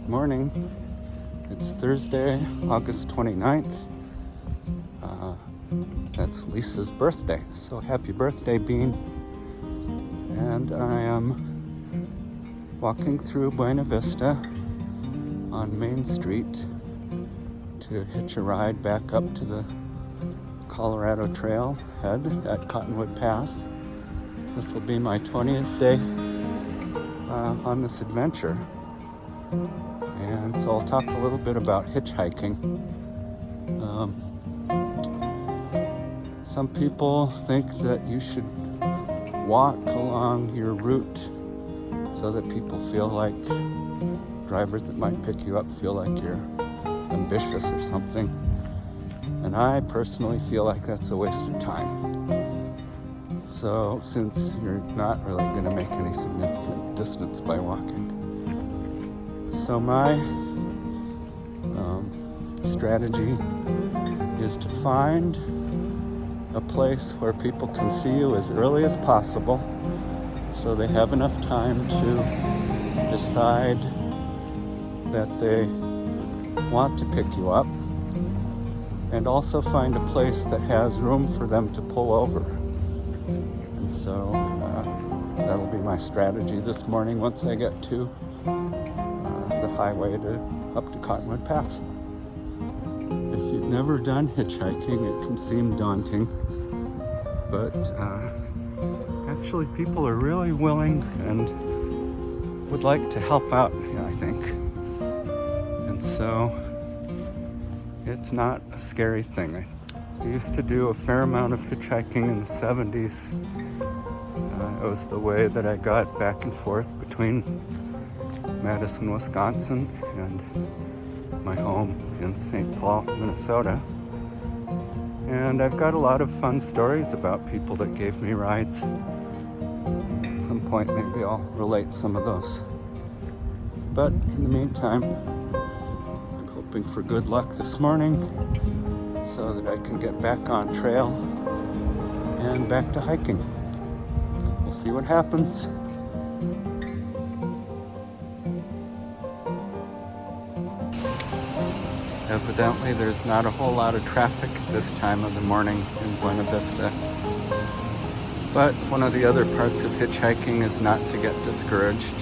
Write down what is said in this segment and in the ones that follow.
Morning. It's Thursday, August 29th. That's Lisa's birthday, so happy birthday, Bean. And I am walking through Buena Vista on Main Street to hitch a ride back up to the Colorado Trailhead at Cottonwood Pass. This will be my 20th day on this adventure. And so I'll talk a little bit about hitchhiking. Some people think that you should walk along your route so that people feel like, drivers that might pick you up feel like you're ambitious or something. And I personally feel like that's a waste of time. So since you're not really going to make any significant distance by walking. So my strategy is to find a place where people can see you as early as possible so they have enough time to decide that they want to pick you up, and also find a place that has room for them to pull over. And so that'll be my strategy this morning once I get to the highway up to Cottonwood Pass. If you've never done hitchhiking, it can seem daunting, but actually people are really willing and would like to help out, I think. And so it's not a scary thing. I used to do a fair amount of hitchhiking in the 70s. It was the way that I got back and forth between Madison, Wisconsin, and my home in St. Paul, Minnesota. And I've got a lot of fun stories about people that gave me rides. At some point, maybe I'll relate some of those. But in the meantime, I'm hoping for good luck this morning so that I can get back on trail and back to hiking. We'll see what happens. Evidently, there's not a whole lot of traffic this time of the morning in Buena Vista. But one of the other parts of hitchhiking is not to get discouraged.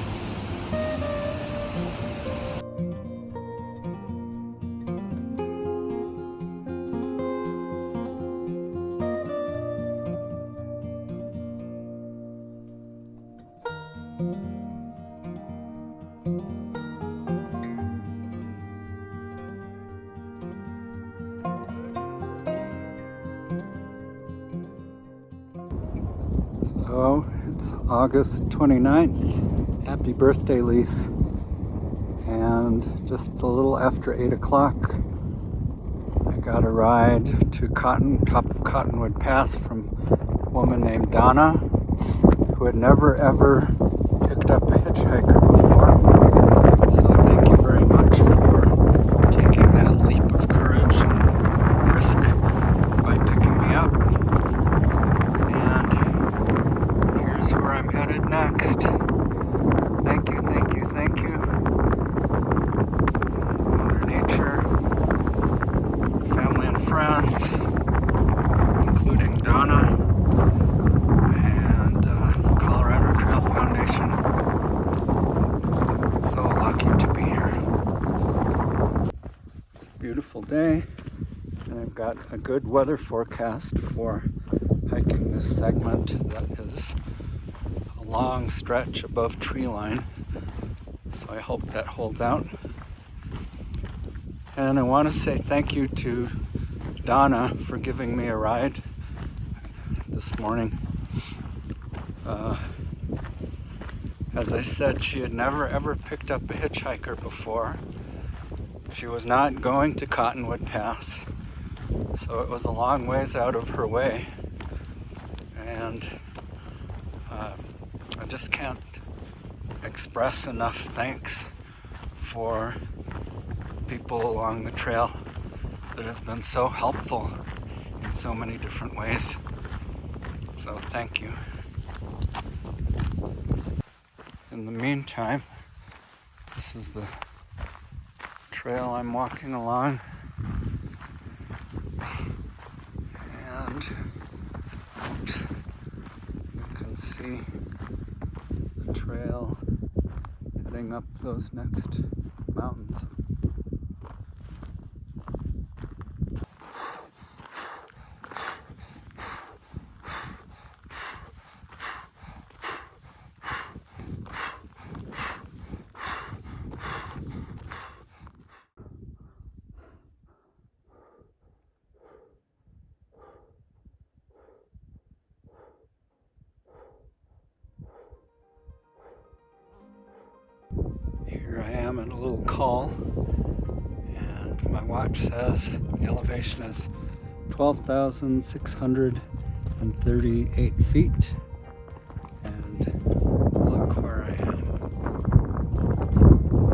So it's August 29th. Happy birthday, Lise. And just a little after 8 o'clock, I got a ride to top of Cottonwood Pass from a woman named Donna, who had never ever picked up a hitchhiker before. So thank you very much for taking that leap of courage and risk by picking me up. Where I'm headed next. Thank you, thank you, thank you. Mother Nature, family and friends, including Donna and Colorado Trail Foundation. So lucky to be here. It's a beautiful day, and I've got a good weather forecast for hiking this segment that is long stretch above tree line, so I hope that holds out. And I want to say thank you to Donna for giving me a ride this morning. As I said, she had never ever picked up a hitchhiker before. She was not going to Cottonwood Pass, so it was a long ways out of her way, and I just can't express enough thanks for people along the trail that have been so helpful in so many different ways. So thank you. In the meantime, this is the trail I'm walking along. And you can see the trail heading up those next mountains. Here I am at a little call, and my watch says the elevation is 12,638 feet, and look where I am.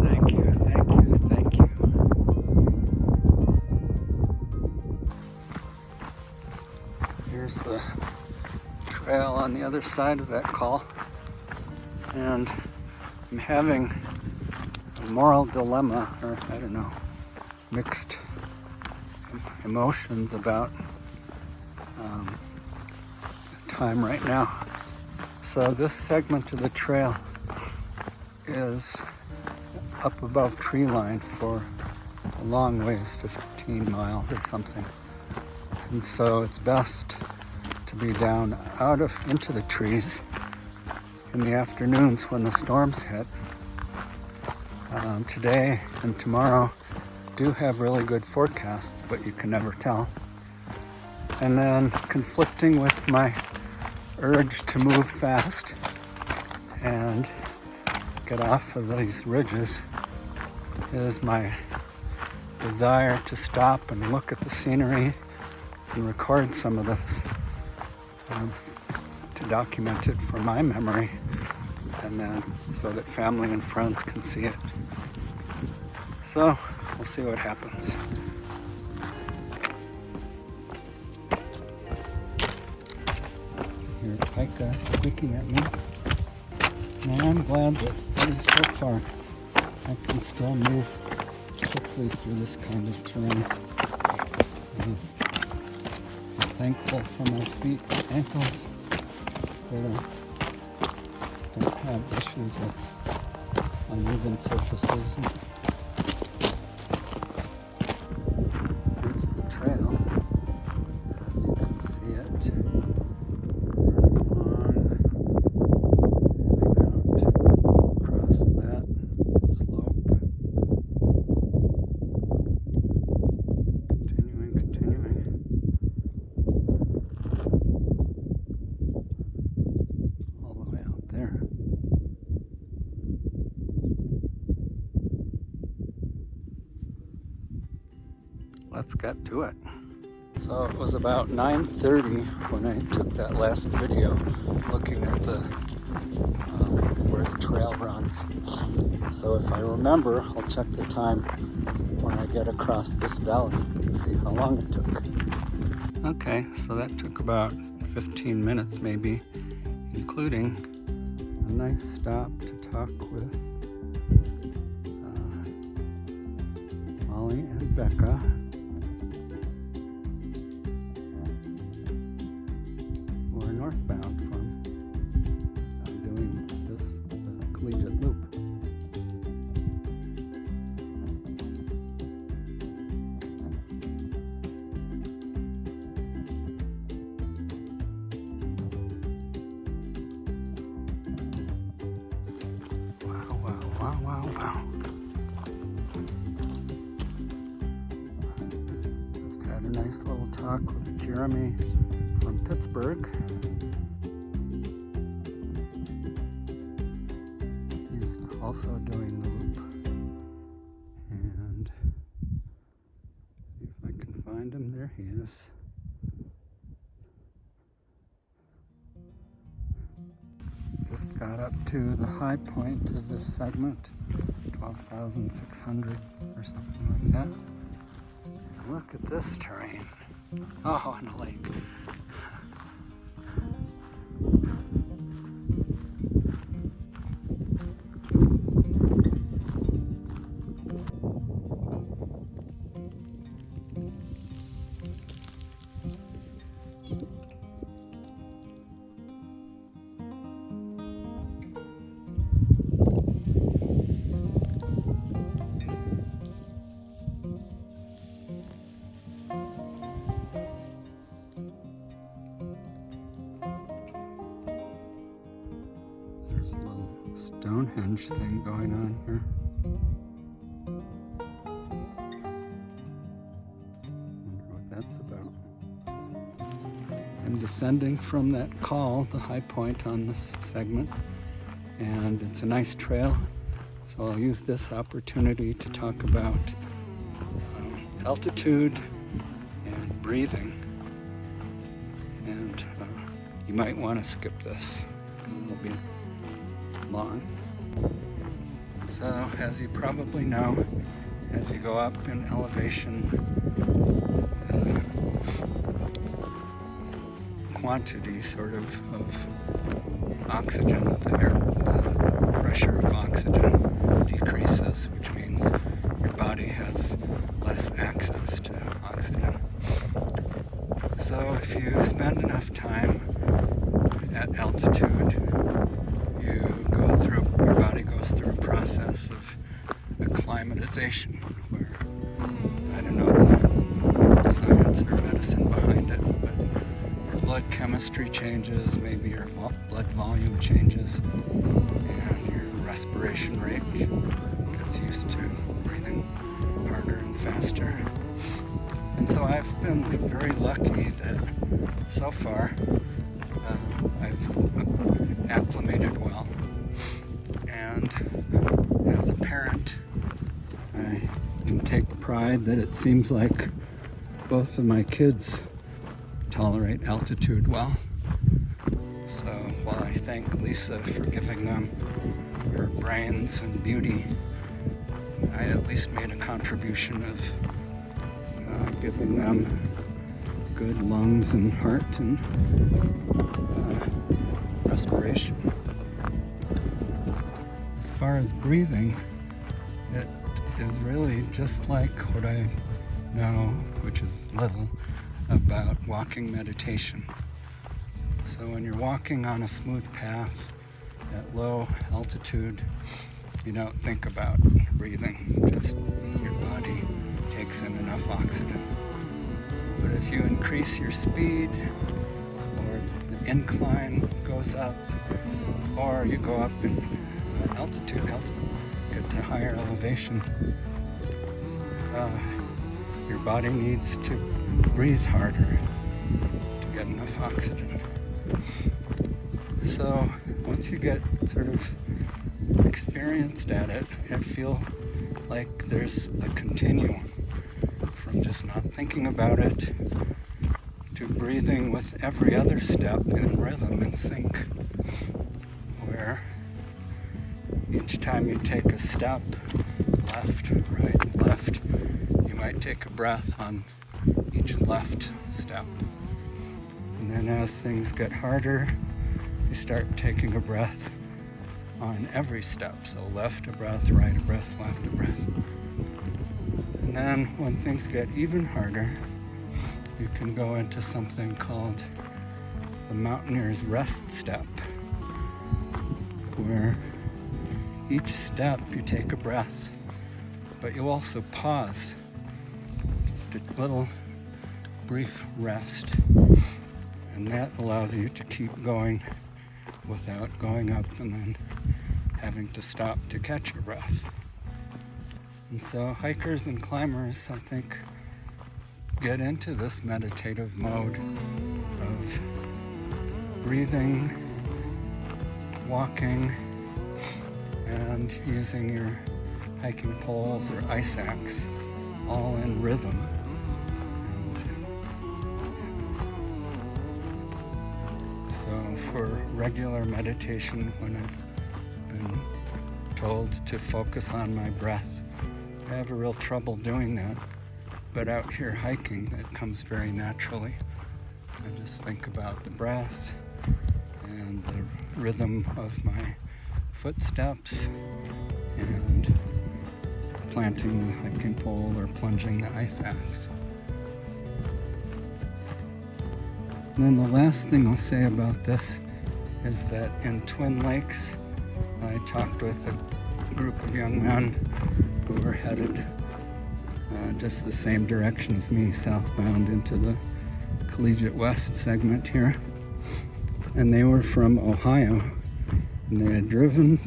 Thank you, thank you, thank you. Here's the trail on the other side of that call, and I'm having a moral dilemma, or I don't know, mixed emotions about time right now. So this segment of the trail is up above tree line for a long ways, 15 miles or something. And so it's best to be down into the trees in the afternoons when the storms hit. Today and tomorrow do have really good forecasts, but you can never tell. And then conflicting with my urge to move fast and get off of these ridges is my desire to stop and look at the scenery and record some of this to document it for my memory, and then so that family and friends can see it. So we'll see what happens. Hear Pika squeaking at me. And I'm glad that so far I can still move quickly through this kind of terrain. I'm thankful for my feet and ankles that I don't have issues with uneven surfaces. Here's the trail, and you can see it running along, heading out across that slope. Continuing. All the way out there. Let's get to it. So it was about 9:30 when I took that last video looking at the where the trail runs. So if I remember, I'll check the time when I get across this valley and see how long it took. Okay, so that took about 15 minutes maybe, including a nice stop to talk with Molly and Becca. We're northbound from doing this collegiate loop. Wow. Just had a nice little talk with Jeremy from Pittsburgh. He's also doing the loop. And see if I can find him. There he is. Just got up to the high point of this segment, 12,600 or something like that. And look at this terrain. Oh, and a lake. Stonehenge thing going on here. Wonder what that's about. I'm descending from that call, the high point on this segment, and it's a nice trail, so I'll use this opportunity to talk about altitude and breathing. And you might want to skip this because it'll be long. So, as you probably know, as you go up in elevation, the quantity sort of oxygen, the pressure of oxygen decreases, which means your body has less access to oxygen. So if you spend enough time at altitude, your body goes through a process of acclimatization, where, I don't know the science or medicine behind it, but your blood chemistry changes, maybe your blood volume changes, and your respiration rate gets used to breathing harder and faster. And so I've been very lucky that so far I've acclimated well. And as a parent, I can take pride that it seems like both of my kids tolerate altitude well. So while I thank Lisa for giving them her brains and beauty, I at least made a contribution of giving them good lungs and heart and respiration. As far as breathing, it is really just like what I know, which is little, about walking meditation. So when you're walking on a smooth path at low altitude, you don't think about breathing, just your body takes in enough oxygen. But if you increase your speed, or the incline goes up, or you go up in altitude, get to higher elevation, your body needs to breathe harder to get enough oxygen. So once you get sort of experienced at it, I feel like there's a continuum from just not thinking about it to breathing with every other step in rhythm and sync, where each time you take a step, left, right, left, you might take a breath on each left step. And then as things get harder, you start taking a breath on every step. So left a breath, right a breath, left a breath. And then when things get even harder, you can go into something called the mountaineer's rest step, where each step you take a breath, but you also pause, just a little brief rest, and that allows you to keep going without going up and then having to stop to catch your breath. And so hikers and climbers, I think, get into this meditative mode of breathing, walking, and using your hiking poles or ice axe, all in rhythm. And so for regular meditation, when I've been told to focus on my breath, I have a real trouble doing that. But out here hiking, that comes very naturally. I just think about the breath and the rhythm of my footsteps and planting the hiking pole or plunging the ice axe. And then the last thing I'll say about this is that in Twin Lakes, I talked with a group of young men who were headed just the same direction as me, southbound into the Collegiate West segment here. And they were from Ohio, And they had driven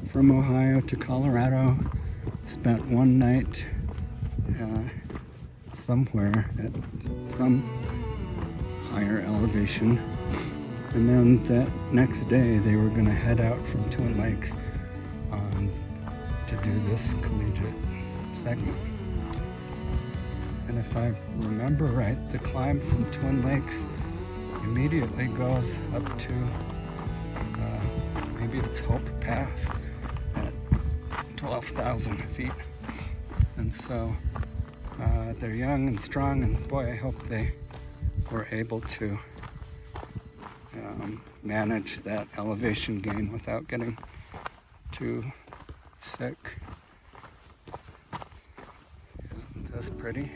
from Ohio to Colorado, spent one night somewhere at some higher elevation, and then that next day they were going to head out from Twin Lakes to do this collegiate segment. And if I remember right, the climb from Twin Lakes immediately goes up to maybe it's Hope Pass at 12,000 feet. And so they're young and strong, and boy, I hope they were able to manage that elevation gain without getting too sick. Isn't this pretty?